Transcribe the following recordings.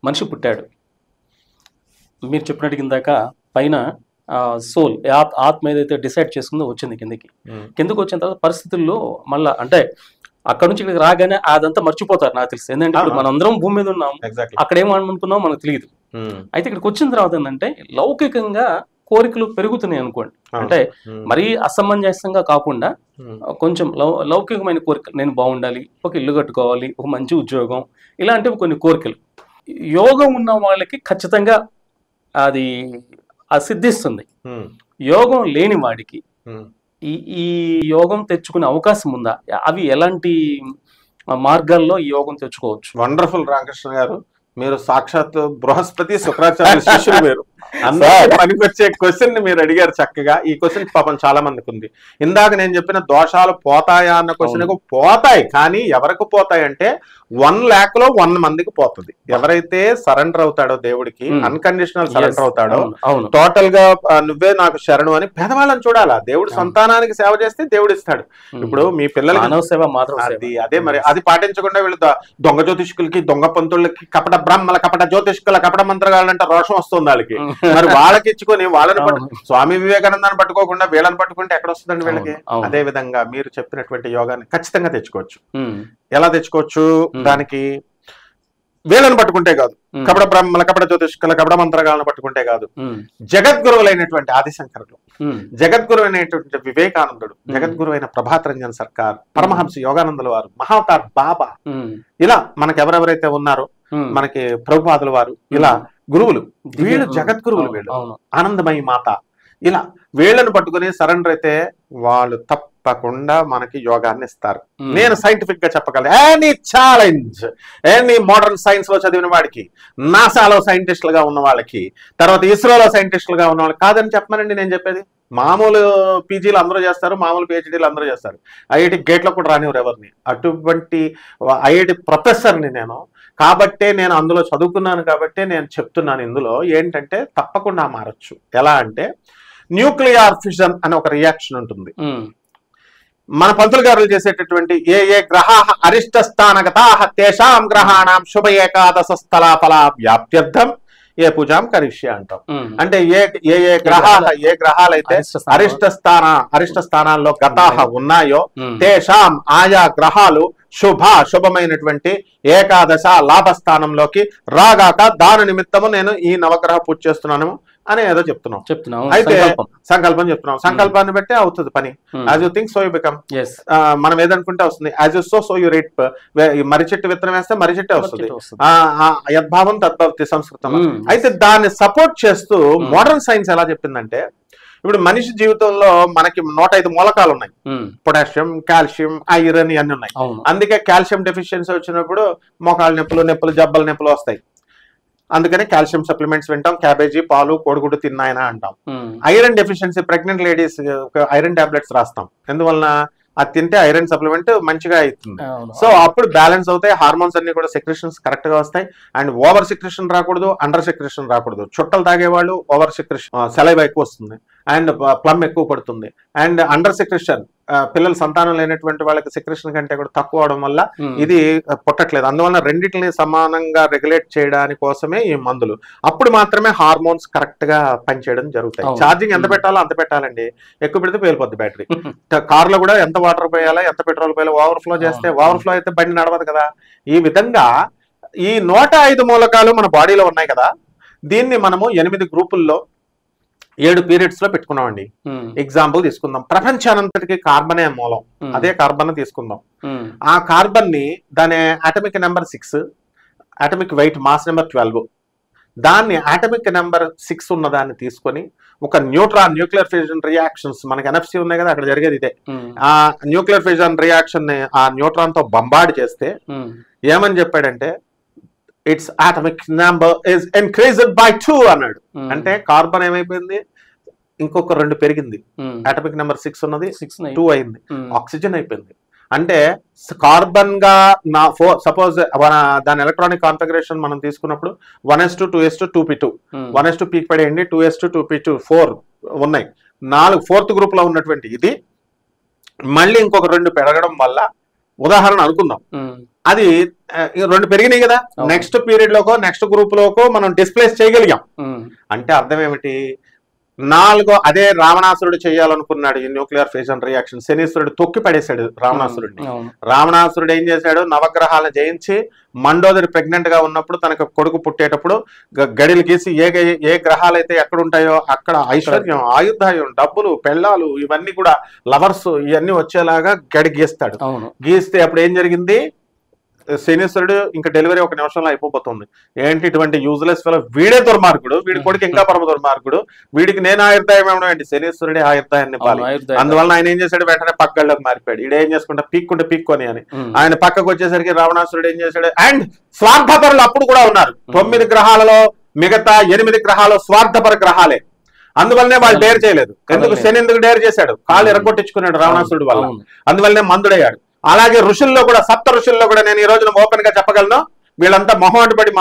మనిషి పుట్టాడు. మీరు చెప్పినట్టు కిందాక పైన సోల్ ఆత్మ ఏదైతే డిసైడ్ చేసుకుందో వచ్చింది కిందకి వచ్చిన తర్వాత పరిస్థితుల్లో మళ్ళీ అంటే అక్కడ నుంచి ఇక్కడికి రాగానే అదంతా మర్చిపోతారు నాకు తెలిసి. ఎందుకంటే ఇప్పుడు మనందరం భూమి మీద ఉన్నాం, అక్కడ ఏమనుకున్నాం మనకు తెలియదు. అయితే ఇక్కడికి వచ్చిన తర్వాత ఏంటంటే లౌకికంగా కోరికలు పెరుగుతున్నాయి అనుకోండి. అంటే మరీ అసమంజసంగా కాకుండా కొంచెం లౌకికమైన కోరికలు, నేను బాగుండాలి, ఒక ఇల్లు కట్టుకోవాలి, ఒక మంచి ఉద్యోగం, ఇలాంటివి కొన్ని కోరికలు. యోగం ఉన్న వాళ్ళకి ఖచ్చితంగా అది సిద్ధిస్తుంది. యోగం లేని వాడికి ఈ యోగం తెచ్చుకునే అవకాశం ఉందా? అవి ఎలాంటి మార్గాల్లో ఈ యోగం తెచ్చుకోవచ్చు? వండర్ఫుల్ రామకృష్ణ గారు, మీరు సాక్షాత్ బృహస్పతి శుక్రాచార్య శిష్యులు. మీరు పనికొచ్చే క్వశ్చన్ ని మీరు అడిగారు చక్కగా. ఈ క్వశ్చన్ పాపం చాలా మందికి ఉంది. ఇందాక నేను చెప్పిన దోషాలు పోతాయా అన్న క్వశ్చన్ పోతాయి, కానీ ఎవరికి పోతాయి అంటే 1 lakh లో 1 మందికి పోతుంది. ఎవరైతే సరెండర్ అవుతాడో దేవుడికి, అన్కండిషనల్ సరెండర్ అవుతాడో, టోటల్ గా నువ్వే నాకు శరణు అని పేదవాళ్ళని చూడాలా. దేవుడు సంతానానికి సేవ చేస్తే దేవుడు ఇస్తాడు. ఇప్పుడు మీ పిల్లలకి అదే మరి అది పాటించకుండా వీళ్ళు దొంగ జ్యోతిష్కులకి, దొంగ పంతులకి, కపట బ్రాహ్మణ, కపట జ్యోతిష్కుల, కపట మంత్రగాళ్ళంటే రోషం వస్తుంది వాళ్ళకి. మరి వాళ్ళకి ఇచ్చుకొని వాళ్ళని స్వామి వివేకానందాన్ని పట్టుకోకుండా వీళ్ళని పట్టుకుంటే ఎక్కడ వస్తుందండి వీళ్ళకి? అదే విధంగా మీరు చెప్పినటువంటి యోగాన్ని ఖచ్చితంగా తెచ్చుకోవచ్చు. ఎలా తెచ్చుకోవచ్చు? దానికి వీళ్ళని పట్టుకుంటే కాదు, కపట బ్రాహ్మణ, కపట జ్యోతిష్కుల, కపట మంత్రగాళ్ళని పట్టుకుంటే కాదు, జగద్గురువులైనటువంటి ఆదిశంకరుడు, జగద్గురువైనటువంటి వివేకానందుడు, జగద్గురువైన ప్రభాత్ రంజన్ సర్కార్, పరమహంస యోగానందుల వారు, మహావతార్ బాబా, ఇలా మనకు ఎవరెవరైతే ఉన్నారో, మనకి ప్రభుపాదుల వారు, ఇలా గురువులు, వీళ్ళు జగద్గురువులు, వీళ్ళు ఆనందమయి మాత, ఇలా వీళ్ళని పట్టుకుని సరెండర్ అయితే వాళ్ళు తప్పకుండా మనకి యోగాన్ని ఇస్తారు. నేను సైంటిఫిక్ గా చెప్పగలను. Any challenge, any modern science లో చదివిన వాడికి, నాసాలో సైంటిస్టులుగా ఉన్న వాళ్ళకి, తర్వాత ఇస్రోలో సైంటిస్టులుగా ఉన్న వాళ్ళకి కాదని చెప్పమనండి నేను చెప్పేది. మామూలు పీజీలు అందరూ చేస్తారు, మామూలు పిహెచ్డీలు అందరూ చేస్తారు, ఐఐటి గేట్లో కూడా రానివ్వరు ఎవరిని. అటువంటి ఐఐటి ప్రొఫెసర్ని నేను, కాబట్టే నేను అందులో చదువుకున్నాను, కాబట్టే నేను చెప్తున్నాను. ఇందులో ఏంటంటే తప్పకుండా మారచ్చు. ఎలా అంటే న్యూక్లియర్ ఫిషన్ అనే ఒక రియాక్షన్ ఉంటుంది. మన పంతులు గారులు చేసేటటువంటి ఏ గ్రహా అరిష్ట స్థానగతాః తేషాం గ్రహాణం శుభ ఏకాదశ స్థలా ఫలా వ్యాప్త్యర్థం ఏ పూజాం కరిష్య అంటాం. అంటే ఏ గ్రహాలైతే అరిష్ట స్థానాల్లో గతాహ ఉన్నాయో తేషాం ఆయా గ్రహాలు శుభమైనటువంటి ఏకాదశ లాభస్థానంలోకి రాగాక దాని నిమిత్తము నేను ఈ నవగ్రహ పూజ చేస్తున్నాను అని ఏదో చెప్తున్నాం. అయితే సంకల్పం చెప్తున్నాం. సంకల్పాన్ని బట్టి అవుతుంది పని. As you think so you become. మనం ఏదనుకుంటే వస్తుంది. As you sow you reap. మర్రి చెట్టు విత్తనం వేస్తే మర్రి చెట్టే వస్తుంది. యద్భావం తద్భవతి సంస్కృతం. అయితే దాన్ని సపోర్ట్ చేస్తూ మోడర్న్ సైన్స్ ఎలా చెప్పిందంటే, ఇప్పుడు మనిషి జీవితంలో మనకి 105 మూలకాలు ఉన్నాయి. పొటాషియం, కాల్షియం, ఐరన్ ఇవన్నీ ఉన్నాయి. అందుకే కాల్షియం డెఫిషియన్సీ వచ్చినప్పుడు మోకాళ్ళ నొప్పులు, జబ్బల నొప్పులు వస్తాయి. అందుకనే కాల్షియం సప్లిమెంట్స్ వింటాం, క్యాబేజీ, పాలు, కోడిగుడ్డు తిన్నాయన అంటాం. Iron deficiency pregnant ladies iron tablets రాస్తాం. ఎందువలన అది తింటే ఐరన్ సప్లిమెంట్ మంచిగా అవుతుంది. సో అప్పుడు బ్యాలెన్స్ అవుతాయి, హార్మోన్స్ అన్ని కూడా సెక్రెషన్స్ కరెక్ట్ గా వస్తాయి. అండ్ ఓవర్ సెక్రెషన్ రాకూడదు, అండర్ సెక్రెషన్ రాకూడదు. చుట్టలు తాగేవాళ్ళు ఓవర్ సెక్రెషన్, సెలైవా ఎక్కువ వస్తుంది అండ్ ప్లమ్ ఎక్కువ పడుతుంది. అండ్ అండర్ సెక్రెషన్, పిల్లలు సంతానం లేనటువంటి వాళ్ళకి సెక్రెషన్ కంటే కూడా తక్కువ అవడం వల్ల ఇది పుట్టట్లేదు. అందువల్ల రెండింటిని సమానంగా రెగ్యులేట్ చేయడానికి కోసమే ఈ మందులు. అప్పుడు మాత్రమే హార్మోన్స్ కరెక్ట్ గా పనిచేయడం జరుగుతాయి. ఛార్జింగ్ ఎంత పెట్టాలో అంత పెట్టాలండి. ఎక్కువ పెడితే పేలిపోద్ది బ్యాటరీ. కార్ లో కూడా ఎంత వాటర్ పోయాలా, ఎంత పెట్రోల్ పోయాలో, ఓవర్ఫ్లో చేస్తే, ఓవర్ఫ్లో అయితే బండి నడవదు కదా. ఈ విధంగా ఈ 105 మూలకాలు మన బాడీలో ఉన్నాయి కదా, దీన్ని మనము 8 గ్రూపుల్లో 7 పీరియడ్స్ లో పెట్టుకున్నామండి. ఎగ్జాంపుల్ తీసుకుందాం. ప్రపంచానంతటికి కార్బనే మూలం. అదే కార్బన్ తీసుకుందాం. ఆ కార్బన్ ని దాని atomic number 6, atomic weight mass number 12, దాన్ని అటమిక్ నెంబర్ 6 ఉన్న దాన్ని తీసుకొని ఒక న్యూక్లియర్ ఫ్యూజన్ రియాక్షన్స్, మనకి ఎన్ఎఫ్సి ఉన్నాయి కదా, అక్కడ జరిగేది ఇదే. ఆ న్యూక్లియర్ ఫ్యూజన్ రియాక్షన్ ని ఆ న్యూట్రాన్ తో బంబార్డ్ చేస్తే ఏమని చెప్పాడంటే, it's atomic number is increased by 2 అన్నాడు. అంటే కార్బన్ ఏమైపోయింది, ఇంకొక 2 పెరిగింది. అటామిక్ నెంబర్ 6 ఉన్నది 2 అయింది. ఆక్సిజన్ అయిపోయింది. అంటే కార్బన్ గా సపోజ్ దాని ఎలక్ట్రానిక్ కాన్ఫిగరేషన్ మనం తీసుకున్నప్పుడు 1s2 2s2 2p2 1s2 peak పడేయండి, 2s2 2p2 4 ఉన్నాయి. 4th గ్రూప్ లో ఉన్నటువంటి ఇది మళ్ళీ ఇంకొక 2 పెరగడం వల్ల ఉదాహరణ అనుకుందాం. అది 2 పెరిగినాయి కదా, next period loco next group loco మనం డిస్ప్లేస్ చేయగలిగాం. అంటే అర్థం ఏమిటి, 4 అదే రావణాసురుడు చేయాలనుకున్నాడు ఈ న్యూక్లియర్ ఫిజన్ రియాక్షన్. శనీశ్వరుడు తొక్కి పడేశాడు రావణాసురుడిని. రావణాసురుడు ఏం చేశాడు, నవగ్రహాలను జయించి మండోదరి ప్రెగ్నెంట్ గా ఉన్నప్పుడు తనకు కొడుకు పుట్టేటప్పుడు గడిలు గీసి ఏ గ్రహాలు అయితే ఎక్కడ ఉంటాయో అక్కడ ఐశ్వర్యం, ఆయుధాయం, డబ్బులు, పెళ్ళాలు, ఇవన్నీ కూడా లవర్స్ ఇవన్నీ వచ్చేలాగా గడి గీస్తాడు. గీస్తే అప్పుడు ఏం జరిగింది, శనీశ్వరుడు ఇంకా డెలివరీ 1 నిమిషంలో అయిపోతుంది. ఏంటి ఇటువంటి యూజ్లెస్ ఫెలో, వీడే దుర్మార్గుడు, వీడి కొడుకు ఇంకా పరమ దుర్మార్గుడు, వీడికి నేను ఆయుర్దాయం ఏమన్నా ఏంటి, శనీశ్వరుడే ఆయుర్దాయాన్ని ఇవ్వాలి. అందువల్ల ఆయన ఏం చేశాడు, వెంటనే పక్కళ్ళకి మారిపోయాడు. ఈడ ఏం చేసుకుంటా పీక్కుంటే పీక్కొని అని ఆయన పక్కకు వచ్చేసరికి రావణాసురుడు ఏం చేశాడు, అండ్ స్వార్థపరులు అప్పుడు కూడా ఉన్నారు. 9 గ్రహాలలో మిగతా 8 గ్రహాలు స్వార్థపర గ్రహాలే. అందువల్లనే వాళ్ళు డేర్ చేయలేదు. ఎందుకు, శని ఎందుకు డేర్ చేశాడు, కాళ్ళు ఎరగొట్టించుకున్నాడు రావణాసురుడు వల్ల, అందువల్లనే మందుడయ్యాడు. అలాగే ఋషుల్లో కూడా, 7 ఋషుల్లో కూడా నేను ఈ రోజున ఓపెన్ గా చెప్పగలను, వీళ్ళంతా మొహం పడి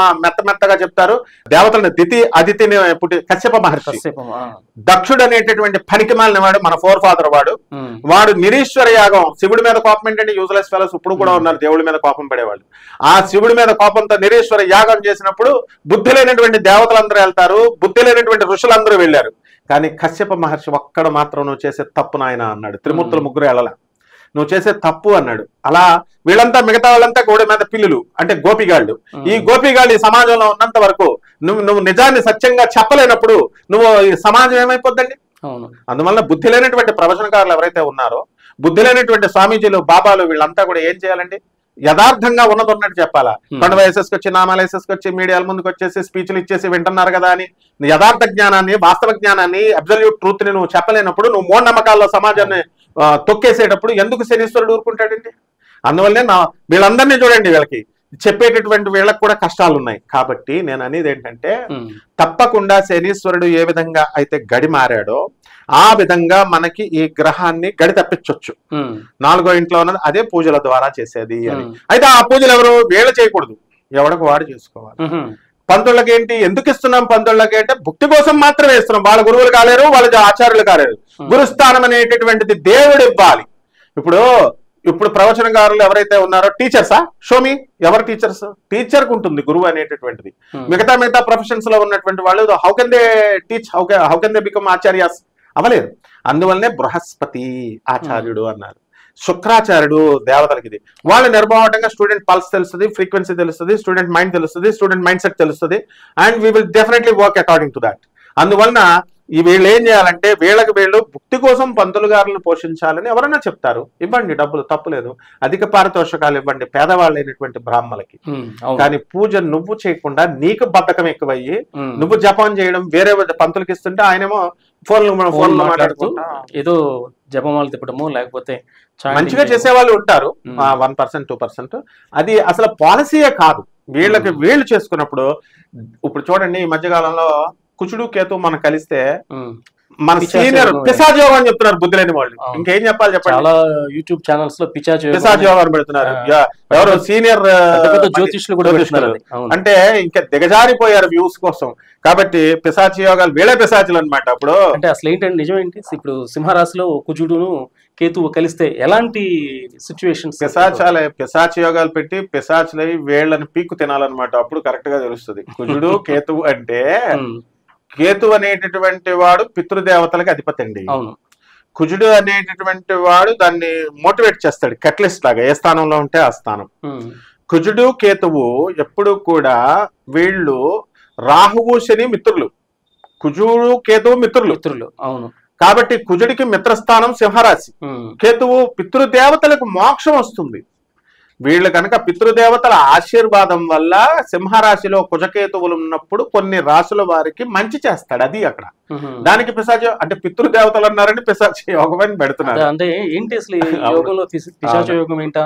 మెత్తగా చెప్తారు. దేవతలను దితి అదితిని పుట్టి కశ్యప మహర్షి, దక్షుడు అనేటటువంటి పనికిమాలిన వాడు, మన 4 ఫాదర్ వాడు నిరీశ్వర యాగం, శివుడి మీద కోపం ఏంటంటే యూజ్లెస్ ఫెలోస్ ఇప్పుడు కూడా ఉన్నారు, దేవుడి మీద కోపం పడేవాళ్ళు. ఆ శివుడి మీద కోపంతో నిరీశ్వర యాగం చేసినప్పుడు బుద్ధి లేనటువంటి దేవతలందరూ వెళ్తారు, బుద్ధి లేనటువంటి ఋషులందరూ వెళ్ళారు. కానీ కశ్యప మహర్షి ఒక్కడ మాత్రం నువ్వు చేసే తప్పు నాయన అన్నాడు. త్రిమూర్తులు ముగ్గురు వెళ్ళాల, నువ్వు చేసే తప్పు అన్నాడు. అలా వీళ్ళంతా మిగతా వాళ్ళంతా గోడ మీద పిల్లులు, అంటే గోపిగాళ్ళు. ఈ గోపిగాళ్ళు ఈ సమాజంలో ఉన్నంత వరకు నువ్వు నిజాన్ని సత్యంగా చెప్పలేనప్పుడు నువ్వు ఈ సమాజం ఏమైపోద్దండి. అందువల్ల బుద్ధి లేనటువంటి ప్రవచనకారులు ఎవరైతే ఉన్నారో, బుద్ధి లేనటువంటి స్వామీజీలు, బాబాలు, వీళ్ళంతా కూడా ఏం చేయాలండి, యథార్థంగా ఉన్నట్టు చెప్పాలా. కొండ వేసేసుకొచ్చి, నామాలు వేసేసుకొచ్చి, మీడియాల ముందుకు వచ్చేసి స్పీచ్లు ఇచ్చేసి వింటున్నారు కదా అని యథార్థ జ్ఞానాన్ని, వాస్తవ జ్ఞానాన్ని, అబ్సల్యూట్ ట్రూత్ ని నువ్వు చెప్పలేనప్పుడు, నువ్వు మూఢనమ్మకాల్లో సమాజాన్ని తొక్కేసేటప్పుడు ఎందుకు శనీశ్వరుడు ఊరుకుంటాడండి. అందువల్లనే వీళ్ళందరినీ చూడండి, వీళ్ళకి చెప్పేటటువంటి వీళ్ళకి కూడా కష్టాలు ఉన్నాయి. కాబట్టి నేను అనేది ఏంటంటే, తప్పకుండా శనీశ్వరుడు ఏ విధంగా అయితే గడి మారాడో ఆ విధంగా మనకి ఈ గ్రహాన్ని గడి తప్పించవచ్చు. 4వ ఇంట్లో ఉన్నది అదే పూజల ద్వారా చేసేది అని. అయితే ఆ పూజలు ఎవరు, వీళ్ళు చేయకూడదు, ఎవరికి వాడు చేసుకోవాలి. పంతులకి ఏంటి, ఎందుకు ఇస్తున్నాం పంతులకి అంటే భక్తి కోసం మాత్రమే ఇస్తున్నాం. వాళ్ళ గురువులు కాలేరు, వాళ్ళ ఆచార్యులు కాలేరు. గురుస్థానం అనేటటువంటిది దేవుడు ఇవ్వాలి. ఇప్పుడు ప్రవచనకారులు ఎవరైతే ఉన్నారో టీచర్సా, షోమి ఎవరు టీచర్స్, టీచర్ కు ఉంటుంది గురువు అనేటటువంటిది. మిగతా ప్రొఫెషన్స్ లో ఉన్నటువంటి వాళ్ళు how can they teach, how can they become acharyas, అవ్వలేదు. అందువల్లనే బృహస్పతి ఆచార్యుడు అన్నారు. శుక్రాచార్యుడు దేవతలకి ఇది. వాళ్ళు నిర్భాటంగా స్టూడెంట్ పల్స్ తెలుస్తుంది, ఫ్రీక్వెన్సీ తెలుస్తుంది, స్టూడెంట్ మైండ్ తెలుస్తుంది, స్టూడెంట్ మైండ్ సెట్ తెలుస్తుంది, and we will definitely work according to that. అందువలన వీళ్ళు ఏం చేయాలంటే, వీళ్ళు భక్తి కోసం పంతులు గారులను పోషించాలని ఎవరైనా చెప్తారు, ఇవ్వండి డబ్బులు, తప్పులేదు. అధిక పారితోషకాలు ఇవ్వండి పేదవాళ్ళైనటువంటి బ్రాహ్మలకి. కానీ పూజ నువ్వు చేయకుండా నీకు బద్ధకం ఎక్కువయ్యి నువ్వు జపం చేయడం, వేరే పంతులకి ఇస్తుంటే ఆయనేమో ఫోన్లో మాట్లాడుతూ ఏదో జపమాలు తిప్పడము, లేకపోతే మంచిగా చేసేవాళ్ళు ఉంటారు 1%, 2%. అది అసలు పాలసీయే కాదు. వీళ్ళు చేసుకున్నప్పుడు, ఇప్పుడు చూడండి ఈ మధ్యకాలంలో కుచుడు కేతు మనం కలిస్తే మన సీనియర్ పిశాచ్ యోగం అని చెప్తున్నారు బుద్ధి లేని వాళ్ళు. ఇంకేం చెప్పాలి చెప్పండి. చాలా యూట్యూబ్ ఛానల్స్ లో పిశాచ్ యోగం పెడుతున్నారు. ఎవరు సీనియర్ జ్యోతిష్యులు కూడా పెడుతున్నారు. అంటే ఇంకా దిగజారిపోయారు వ్యూస్ కోసం. కాబట్టి పిశాచ్ యోగాలు వీళ్ళే పిశాచులు అనమాట. అప్పుడు అంటే అసలు ఏంటంటే నిజం ఏంటి, ఇప్పుడు సింహరాశిలో కుజుడును కేతువు కలిస్తే ఎలాంటి సిచ్యువేషన్స్, పిశాచ యోగాలు పెట్టి పిశాచులై వీళ్ళని పీక్కు తినాలన్నమాట. అప్పుడు కరెక్ట్ గా తెలుస్తుంది. కుజుడు కేతువు అంటే, కేతు అనేటటువంటి వాడు పితృదేవతలకు అధిపతి అండి. కుజుడు అనేటటువంటి వాడు దాన్ని మోటివేట్ చేస్తాడు, కెటలిస్ట్ లాగా, ఏ స్థానంలో ఉంటే ఆ స్థానం. కుజుడు కేతువు ఎప్పుడు కూడా వీళ్ళు రాహువు శని మిత్రులు, కుజుడు కేతువు మిత్రులు. అవును. కాబట్టి కుజుడికి మిత్రస్థానం సింహరాశి, కేతువు పితృదేవతలకు మోక్షం వస్తుంది. వీళ్ళు కనుక పితృదేవతల ఆశీర్వాదం వల్ల సింహరాశిలో కుజకేతువులు ఉన్నప్పుడు కొన్ని రాశుల వారికి మంచి చేస్తాడు. అది అక్కడ దానికి పిశాచ అంటే పితృదేవతలు అన్నారని పిశాచ యోగం అని పెడుతున్నారు. అంటే ఏంటి అసలు యోగంలో పిశాచ యోగం ఏంటా,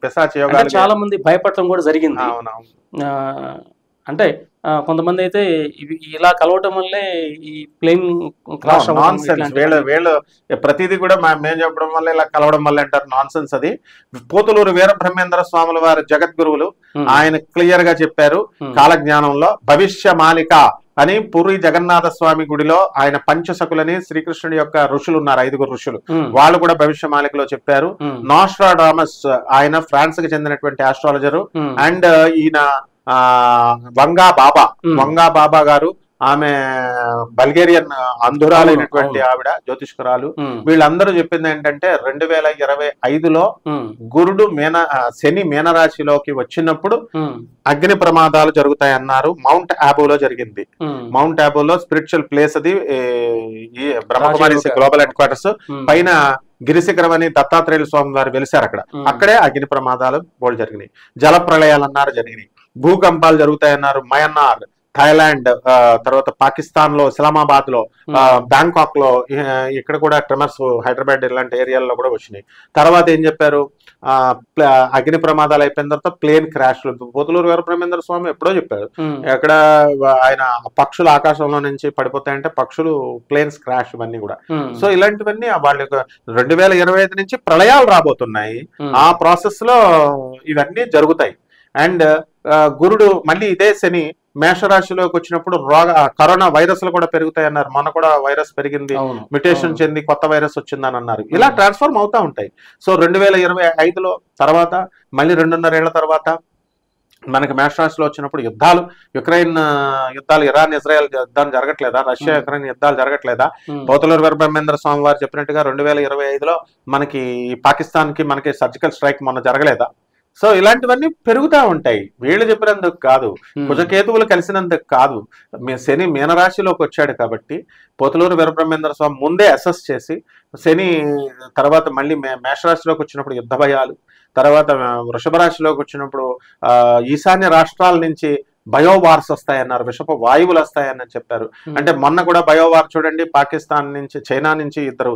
పిశాచ యోగం చాలా మంది భయపడటం కూడా జరిగింది. అంటే కొంతమంది అయితే ఇలా కలవటం వల్లే ఈ ప్లేన్ క్రాష్ వీళ్ళు ప్రతిదీ కూడా మేము చెప్పడం వల్ల ఇలా కలవడం వల్ల అంటారు. నాన్ సెన్స్ అది. పోతులూరు వీరబ్రహ్మేంద్ర స్వాముల వారి జగద్గురువులు ఆయన క్లియర్ గా చెప్పారు కాలజ్ఞానంలో, భవిష్య మాలిక అని పూరి జగన్నాథ స్వామి గుడిలో ఆయన పంచసకులని శ్రీకృష్ణుడి యొక్క ఋషులు ఉన్నారు, 5 ఋషులు, వాళ్ళు కూడా భవిష్యమాలికలో చెప్పారు. నాస్ట్రాడామస్ ఆయన ఫ్రాన్స్ కి చెందినటువంటి ఆస్ట్రాలజరు. అండ్ ఈయన వంగా బాబా గారు, ఆమె బల్గేరియన్ అంధురాలైనటువంటి ఆవిడ, జ్యోతిష్కురాలు. వీళ్ళందరూ చెప్పింది ఏంటంటే 2025లో గురుడు శని మీనరాశిలోకి వచ్చినప్పుడు అగ్ని ప్రమాదాలు జరుగుతాయన్నారు. మౌంట్ ఆబూలో జరిగింది. మౌంట్ ఆబూలో స్పిరిచువల్ ప్లేస్ అది, బ్రహ్మకుమారి గ్లోబల్ హెడ్ క్వార్టర్స్ పైన గిరిశిఖరం అని దత్తాత్రేయుల స్వామి వారు వెలిసారు అక్కడ. అక్కడే అగ్ని ప్రమాదాలు బోల్డ్ జరిగినాయి. జల ప్రళయాలు అన్నారు జరిగినాయి. భూకంపాలు జరుగుతాయన్నారు. మయన్నార్, థాయిలాండ్, తర్వాత పాకిస్తాన్ లో ఇస్లామాబాద్ లో, బ్యాంకాక్ లో, ఇక్కడ కూడా ట్రెమర్స్, హైదరాబాద్ ఇలాంటి ఏరియాల్లో కూడా వచ్చినాయి. తర్వాత ఏం చెప్పారు, అగ్ని ప్రమాదాలు అయిపోయిన తర్వాత ప్లేన్ క్రాష్లు. పోతులూరు వీరబ్రహ్మేంద్ర స్వామి ఎప్పుడో చెప్పారు, ఎక్కడ ఆయన పక్షులు ఆకాశంలో నుంచి పడిపోతాయంటే పక్షులు ప్లేన్స్ క్రాష్, ఇవన్నీ కూడా. సో ఇలాంటివన్నీ వాళ్ళు 2025 నుంచి ప్రళయాలు రాబోతున్నాయి. ఆ ప్రాసెస్ లో ఇవన్నీ జరుగుతాయి. అండ్ గురుడు మళ్ళీ ఇదే శని మేషరాశిలోకి వచ్చినప్పుడు కరోనా వైరస్లు కూడా పెరుగుతాయి అన్నారు. మొన్న కూడా వైరస్ పెరిగింది, మ్యుటేషన్ చెంది కొత్త వైరస్ వచ్చిందని అన్నారు. ఇలా ట్రాన్స్ఫార్మ్ అవుతా ఉంటాయి. సో 2025లో తర్వాత మళ్ళీ 2.5 ఏళ్ల తర్వాత మనకి మేషరాశిలో వచ్చినప్పుడు యుద్ధాలు, యుక్రెయిన్ యుద్ధాలు, ఇరాన్ ఇజ్రాయెల్ యుద్ధాలు జరగట్లేదా, రష్యా యుక్రెయిన్ యుద్ధాలు జరగట్లేదా? పోతులూరు వీరబ్రహ్మేంద్ర స్వామి వారు చెప్పినట్టుగా 2025లో మనకి పాకిస్తాన్ కి మనకి సర్జికల్ స్ట్రైక్ మొన్న జరగలేదా? సో ఇలాంటివన్నీ పెరుగుతూ ఉంటాయి. వీళ్ళు చెప్పినందుకు కాదు, కుజకేతువులు కలిసినందుకు కాదు. శని మీనరాశిలోకి వచ్చాడు కాబట్టి పోతులూరు వీరబ్రహ్మేంద్ర స్వామి ముందే అసెస్ చేసి, శని తర్వాత మళ్ళీ మేషరాశిలోకి వచ్చినప్పుడు యుద్ధ భయాలు, తర్వాత వృషభ రాశిలోకి వచ్చినప్పుడు ఈశాన్య రాష్ట్రాల నుంచి బయోవార్స్ వస్తాయన్నారు, విషప వాయువులు వస్తాయని చెప్పారు. అంటే మొన్న కూడా బయోవార్ చూడండి, పాకిస్తాన్ నుంచి, చైనా నుంచి 2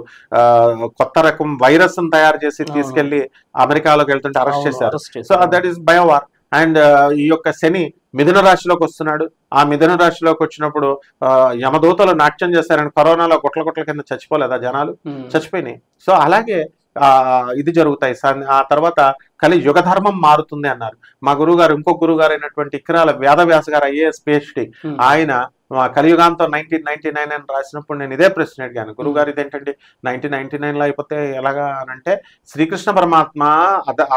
కొత్త రకం వైరస్ తయారు చేసి తీసుకెళ్లి అమెరికాలోకి వెళ్తుంటే అరెస్ట్ చేశారు. So that is biowar. And ఈ యొక్క శని మిథున రాశిలోకి వస్తున్నాడు. ఆ మిథున రాశిలోకి వచ్చినప్పుడు యమదూతలు నాట్యం చేశారని కరోనాలో గుట్ల కింద చచ్చిపోలేదా జనాలు? చచ్చిపోయినాయి. సో అలాగే ఇది జరుగుతాయి. ఆ తర్వాత కలి యుగ ధర్మం మారుతుంది అన్నారు. మా గురువు గారు, ఇంకో గురువు గారు అయినటువంటి ఇక్రాల వేదవ్యాస గారు, IAS PhD, ఆయన కలియుగాంతం 1999 అని రాసినప్పుడు నేను ఇదే ప్రశ్న అడిగాను, గురువు గారు ఇదేంటండి 1999లో అయిపోతే ఎలాగా అని అంటే, శ్రీకృష్ణ పరమాత్మ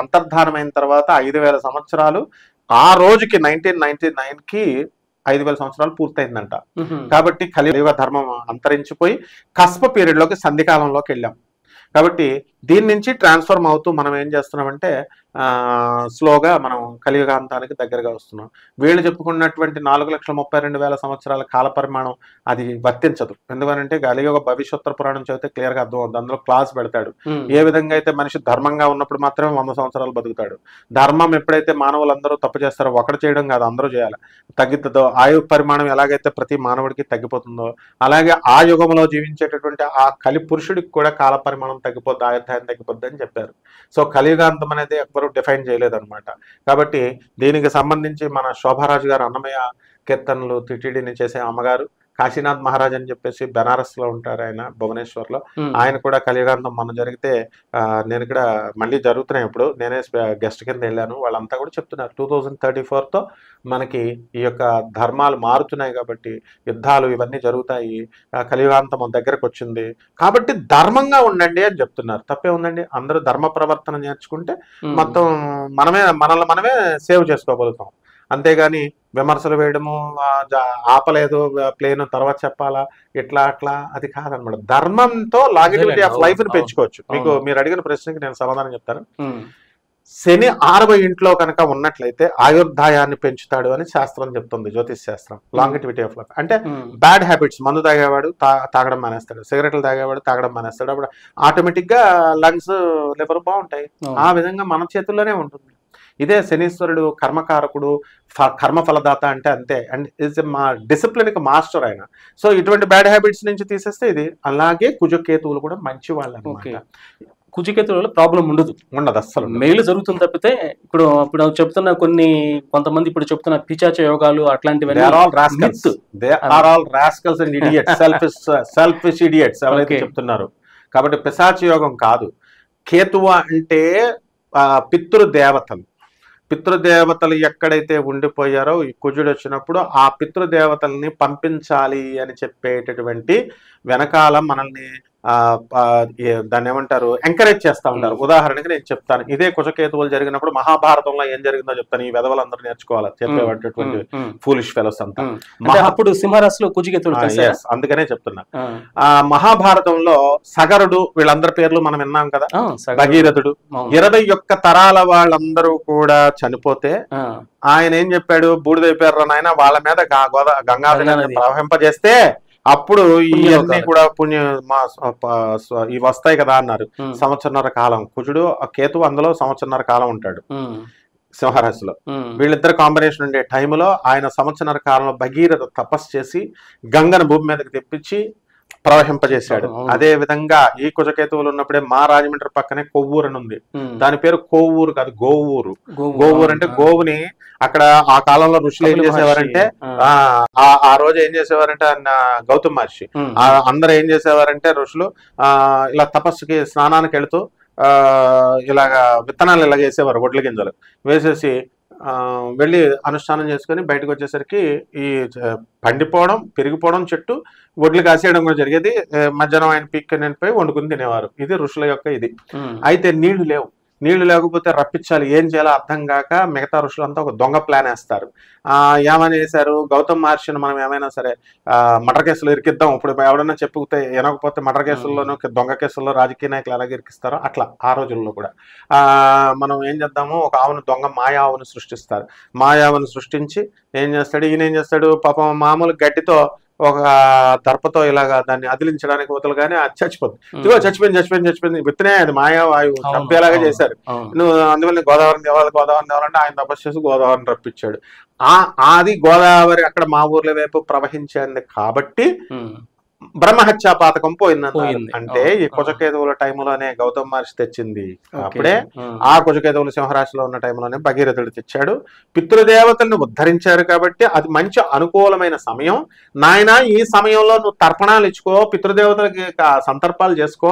అంతర్ధానమైన తర్వాత 5000 సంవత్సరాలు, ఆ రోజుకి 1999కి 5000 సంవత్సరాలు పూర్తయిందంట. కాబట్టి కలియుగ ధర్మం అంతరించిపోయి కస్ప పీరియడ్ లోకి, సంధికాలంలోకి వెళ్ళాం. కాబట్టి దీని నుంచి ట్రాన్స్ఫార్మ్ అవుతూ మనం ఏం చేస్తున్నామంటే స్లోగా మనం కలియుగాంతానికి దగ్గరగా వస్తున్నాం. వీళ్ళు చెప్పుకున్నటువంటి 4,32,000 సంవత్సరాల కాల పరిమాణం అది వర్తించదు. ఎందుకంటే కలియుగ భవిష్యోత్తర పురాణం చదివితే క్లియర్ గా అర్థం అవుతుంది. అందులో క్లాస్ పెడతాడు ఏ విధంగా అయితే మనిషి ధర్మంగా ఉన్నప్పుడు మాత్రమే 100 సంవత్సరాలు బతుకుతాడు. ధర్మం ఎప్పుడైతే మానవులందరూ తప్పు చేస్తారో, ఒకటి చేయడం కాదు అందరూ చేయాలి, తగ్గుతుందో, ఆయు పరిమాణం ఎలాగైతే ప్రతి మానవుడికి తగ్గిపోతుందో, అలాగే ఆ యుగంలో జీవించేటటువంటి ఆ కలి పురుషుడికి కూడా కాల పరిమాణం తగ్గిపోద్ది, ఆయుర్దాయం తగ్గిపోద్ది అని చెప్పారు. సో కలియుగాంతం అనేది ఎవరు డిఫైన్ చేయలేదన్నమాట. కాబట్టి దీనికి సంబంధించి మన శోభారాజు గారు అన్నమయ్య కీర్తనలు టిటిడిని చేసే అమ్మగారు, కాశీనాథ్ మహారాజ్ అని చెప్పేసి బెనారస్ లో ఉంటారు ఆయన, భువనేశ్వర్ లో. ఆయన కూడా కలియుగాంతం మొన్న జరిగితే నేను ఇక్కడ మళ్ళీ జరుగుతున్నాయి, ఇప్పుడు నేనే గెస్ట్ కింద వెళ్ళాను. వాళ్ళంతా కూడా చెప్తున్నారు 2034తో మనకి ఈ యొక్క ధర్మాలు మారుతున్నాయి కాబట్టి యుద్ధాలు ఇవన్నీ జరుగుతాయి, కలియుగాంతం దగ్గరకు వచ్చింది కాబట్టి ధర్మంగా ఉండండి అని చెప్తున్నారు. తప్పే ఉందండి, అందరూ ధర్మ ప్రవర్తన నేర్చుకుంటే మొత్తం మనమే సేవ్ చేసుకోగలుగుతాం. అంతేగాని విమర్శలు వేయడము, ఆపలేదు ప్లేన్ తర్వాత చెప్పాలా, ఇట్లా అట్లా, అది కాదనమాట. ధర్మంతో లాంగిటివిటీ ఆఫ్ లైఫ్ ని పెంచుకోవచ్చు. మీరు అడిగిన ప్రశ్నకి నేను సమాధానం చెప్తాను. శని 6వ ఇంట్లో కనుక ఉన్నట్లయితే ఆయుర్దాయాన్ని పెంచుతాడు అని శాస్త్రం చెప్తుంది, జ్యోతిష్ శాస్త్రం. లాంగిటివిటీ ఆఫ్ లైఫ్ అంటే బ్యాడ్ హ్యాబిట్స్, మందు తాగేవాడు తాగడం మానేస్తాడు, సిగరెట్లు తాగేవాడు తాగడం మానేస్తాడు, అప్పుడు ఆటోమేటిక్ గా లంగ్స్, లివర్ బాగుంటాయి. ఆ విధంగా మన చేతుల్లోనే ఉంటుంది. ఇదే శనీశ్వరుడు కర్మకారకుడు, కర్మ ఫలదాత అంటే అంతే. అండ్ ఇస్ మా డిసిప్లిన్కి మాస్టర్ ఆయన. సో ఇటువంటి బ్యాడ్ హ్యాబిట్స్ నుంచి తీసేస్తే ఇది. అలాగే కుజకేతువులు కూడా మంచి వాళ్ళు అన్నమాట. కుజకేతువుల ప్రాబ్లం ఉండదు అస్సలు, మేలు జరుగుతుంది తప్పితే. ఇప్పుడు చెప్తున్న కొంతమంది ఇప్పుడు చెప్తున్న పిచాచ యోగాలు అట్లాంటివి ఎవరైతే చెప్తున్నారు. కాబట్టి పిశాచ యోగం కాదు. కేతువ అంటే పితృదేవతలు. పితృదేవతలు ఎక్కడైతే ఉండిపోయారో ఈ కుజుడు వచ్చినప్పుడు ఆ పితృదేవతల్ని పంపించాలి అని చెప్పేటటువంటి వెనకాల మనల్ని దాన్ని ఏమంటారు ఎంకరేజ్ చేస్తా ఉంటారు. ఉదాహరణకి నేను చెప్తాను, ఇదే కుజకేతువులు జరిగినప్పుడు మహాభారతంలో ఏం జరిగిందో చెప్తాను. ఈ వెధవలందరూ నేర్చుకోవాలి చెప్పేటటువంటి ఫూలిష్ ఫెలోస్ అంతా. అప్పుడు సింహరాశిలో కుజకేతువులు, అందుకనే చెప్తున్నా. ఆ మహాభారతంలో సగరుడు వీళ్ళందరి పేర్లు మనం విన్నాం కదా, భగీరథుడు, 21 తరాల వాళ్ళందరూ కూడా చనిపోతే ఆయన ఏం చెప్పాడు, బూడిదైపోయారు నాయన, వాళ్ళ మీద గంగానదిని ప్రవహింపజేస్తే అప్పుడు ఇవన్నీ కూడా ఇవి వస్తాయి కదా అన్నారు. సంవత్సరన్నర కాలం కుజుడు కేతువు అందులో సంవత్సరన్నర కాలం ఉంటాడు సింహరాశిలో. వీళ్ళిద్దరు కాంబినేషన్ ఉండే టైంలో ఆయన సంవత్సరన్నర కాలంలో భగీరథ తపస్సు చేసి గంగను భూమి మీదకి తెప్పించి ప్రవహింపజేశాడు. అదే విధంగా ఈ కుజకేతువులు ఉన్నప్పుడే మా రాజమండ్రి పక్కనే కొవ్వూరు అని ఉంది. దాని పేరు కోవూరు కాదు, గోవూరు. గోవూరు అంటే గోవుని అక్కడ ఆ కాలంలో ఋషులు ఏం చేసేవారంటే ఆ రోజు ఏం చేసేవారంటే గౌతమ్ మహర్షి అందరూ ఏం చేసేవారంటే ఋషులు ఇలా తపస్సుకి స్నానానికి వెళుతూ ఇలాగా విత్తనాలు ఇలాగ వేసేవారు, వడ్ల గింజలు వేసేసి వెళ్ళి అనుష్ఠానం చేసుకుని బయటకు వచ్చేసరికి ఈ పండిపోవడం పెరిగిపోవడం చెట్టు వడ్లు కాసేయడం కూడా జరిగేది. మధ్యాహ్నం ఆయన పీక్కొని పోయి వండుకుని తినేవారు. ఇది ఋషుల యొక్క ఇది. అయితే నీళ్లు లేవు, నీళ్లు లేకపోతే రప్పించాలి, ఏం చేయాలో అర్థం కాక మిగతా ఋషులంతా ఒక దొంగ ప్లాన్ వేస్తారు. ఏమని చేశారు, గౌతమ్ మహర్షిని మనం ఏమైనా సరే మర్డర్ కేసులు ఇరికిద్దాం, ఇప్పుడు ఎవడన్నా చెప్పుకుతే వినకపోతే మర్డర్ కేసుల్లోనూ దొంగ కేసుల్లో రాజకీయ నాయకులు ఎలాగ ఇరికిస్తారో అట్లా ఆ రోజుల్లో కూడా మనం ఏం చేద్దాము, ఒక ఆవును దొంగ మాయావుని సృష్టిస్తారు. మాయావుని సృష్టించి ఏం చేస్తాడు, ఈయన ఏం చేస్తాడు, పాపం మామూలు గడ్డితో ఒక దర్పతో ఇలాగా దాన్ని అదిలించడానికి వదలగానే అది చచ్చిపోతుంది. ఇదిగో చచ్చిపోయింది విత్తనే అది మాయావాయువు చంపేలాగా చేశారు. నువ్వు అందువల్ల గోదావరిని తేవాలంటే ఆయన తపస్సు చేసి గోదావరిని రప్పించాడు. అది గోదావరి అక్కడ మా ఊర్ల వైపు ప్రవహించింది కాబట్టి బ్రహ్మహత్యా పాతకం పోయింది. అంటే ఈ కుజకేతువుల టైంలోనే గౌతమ్ మహర్షి తెచ్చింది. అప్పుడే ఆ కుజకేతువుల సింహరాశిలో ఉన్న టైంలోనే భగీరథుడు తెచ్చాడు. పితృదేవతల్ని ఉద్ధరించారు కాబట్టి అది మంచి అనుకూలమైన సమయం. నాయన ఈ సమయంలో నువ్వు తర్పణాలు ఇచ్చుకో, పితృదేవతలకి సంతర్పాలు చేసుకో,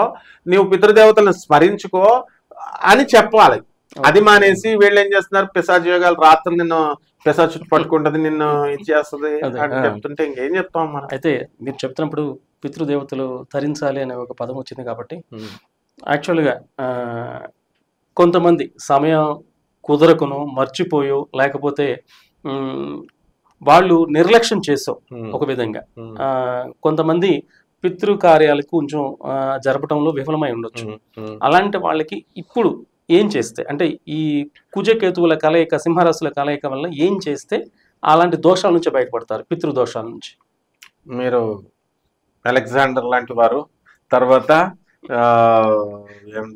నువ్వు పితృదేవతలను స్మరించుకో అని చెప్పాలి. అది మానేసి వీళ్ళు ఏం చేస్తున్నారు, పిశాచ యోగాలు, రాత్రులు నిన్ను పిశాచు పట్టుకుంటది, నిన్ను ఇచ్చేస్తుంది అని చెప్తుంటే ఇంకేం చెప్తాం మనం. అయితే మీరు చెప్తున్నప్పుడు పితృదేవతలు తరించాలి అనే ఒక పదం వచ్చింది కాబట్టి యాక్చువల్గా కొంతమంది సమయం కుదరకును, మర్చిపోయో, లేకపోతే వాళ్ళు నిర్లక్ష్యం చేసావు ఒక విధంగా, కొంతమంది పితృకార్యాలకు కొంచెం జరపడంలో విఫలమై ఉండొచ్చు. అలాంటి వాళ్ళకి ఇప్పుడు ఏం చేస్తే, అంటే ఈ కుజకేతువుల కలయిక, సింహరాశుల కలయిక వల్ల ఏం చేస్తే అలాంటి దోషాల నుంచి బయటపడతారు, పితృదోషాల నుంచి? మీరు అలెగ్జాండర్ లాంటి వారు, తర్వాత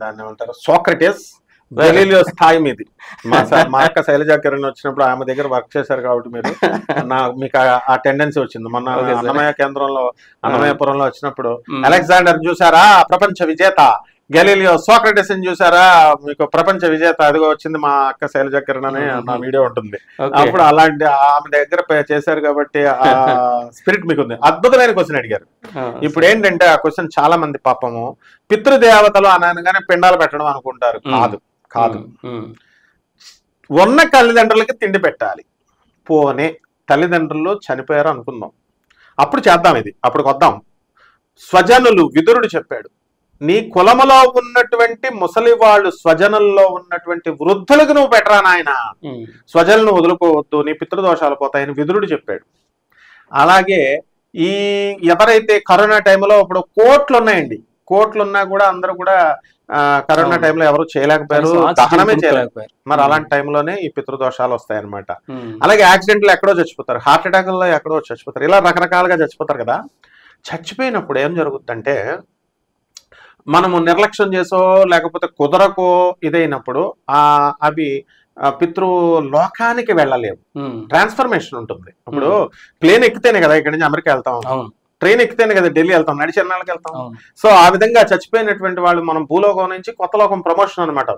దాన్ని ఏమంటారు, సోక్రటీస్, గెలీలియో స్థాయి మీది. మా అక్క శైలజా కిరణ్ వచ్చినప్పుడు ఆమె దగ్గర వర్క్ చేశారు కాబట్టి మీకు ఆ టెండెన్సీ వచ్చింది. మొన్న అన్నమయ్య కేంద్రంలో, అన్నమయ్యపురంలో వచ్చినప్పుడు అలెగ్జాండర్ చూసారా ప్రపంచ విజేత, గెలీలియో సోక్రటీస్ ని చూసారా మీకు ప్రపంచ విజేత, అదిగో వచ్చింది మా అక్క శైలజా కిరణ్ అని నా వీడియో ఉంటుంది. అప్పుడు అలాంటి ఆమె దగ్గర చేశారు కాబట్టి ఆ స్పిరిట్ మీకు ఉంది. అద్భుతమైన క్వశ్చన్ అడిగారు. ఇప్పుడు ఏంటంటే ఆ క్వశ్చన్ చాలా మంది పాపము పితృదేవతలు అనగానే పిండాలు పెట్టడం అనుకుంటారు. కాదు ఉన్న తల్లిదండ్రులకి తిండి పెట్టాలి. పోనే తల్లిదండ్రులు చనిపోయారు అనుకుందాం, అప్పుడు చేద్దాం, ఇది అప్పుడు వద్దాం. స్వజనులు, విదురుడు చెప్పాడు, నీ కులములో ఉన్నటువంటి ముసలి వాళ్ళు, స్వజనుల్లో ఉన్నటువంటి వృద్ధులకు నువ్వు పెట్టరా నాయన, స్వజనులను వదులుకోవద్దు, నీ పితృదోషాలు పోతాయని విదురుడు చెప్పాడు. అలాగే ఈ ఎవరైతే కరోనా టైంలో ఇప్పుడు కోట్లు ఉన్నాయండి, కోట్లున్నా కూడా అందరూ కూడా కరోనా టైంలో ఎవరు చేయలేకపోయారు, దహనమే చేయలేకపోయారు. మరి అలాంటి టైంలోనే ఈ పితృదోషాలు వస్తాయన్నమాట. అలాగే యాక్సిడెంట్లు ఎక్కడో చచ్చిపోతారు, హార్ట్ అటాక్లో ఎక్కడో చచ్చిపోతారు, ఇలా రకరకాలుగా చచ్చిపోతారు కదా. చచ్చిపోయినప్పుడు ఏం జరుగుతుందంటే, మనము నిర్లక్ష్యం చేసో లేకపోతే కుదరకో ఇదైనప్పుడు అవి పితృలోకానికి వెళ్ళలేవు, ట్రాన్స్ఫర్మేషన్ ఉంటుంది. ఇప్పుడు ప్లేన్ ఎక్కితేనే కదా ఇక్కడి నుంచి అమెరికా వెళ్తాం, ట్రైన్ ఎక్కితేనే కదా ఢిల్లీ వెళ్తాం, నడిచి ఎన్నాళ్ళకి వెళ్తాం. సో ఆ విధంగా చచ్చిపోయినటువంటి వాళ్ళు మనం భూలోకం నుంచి కొత్త లోకం ప్రమోషన్ అనమాట.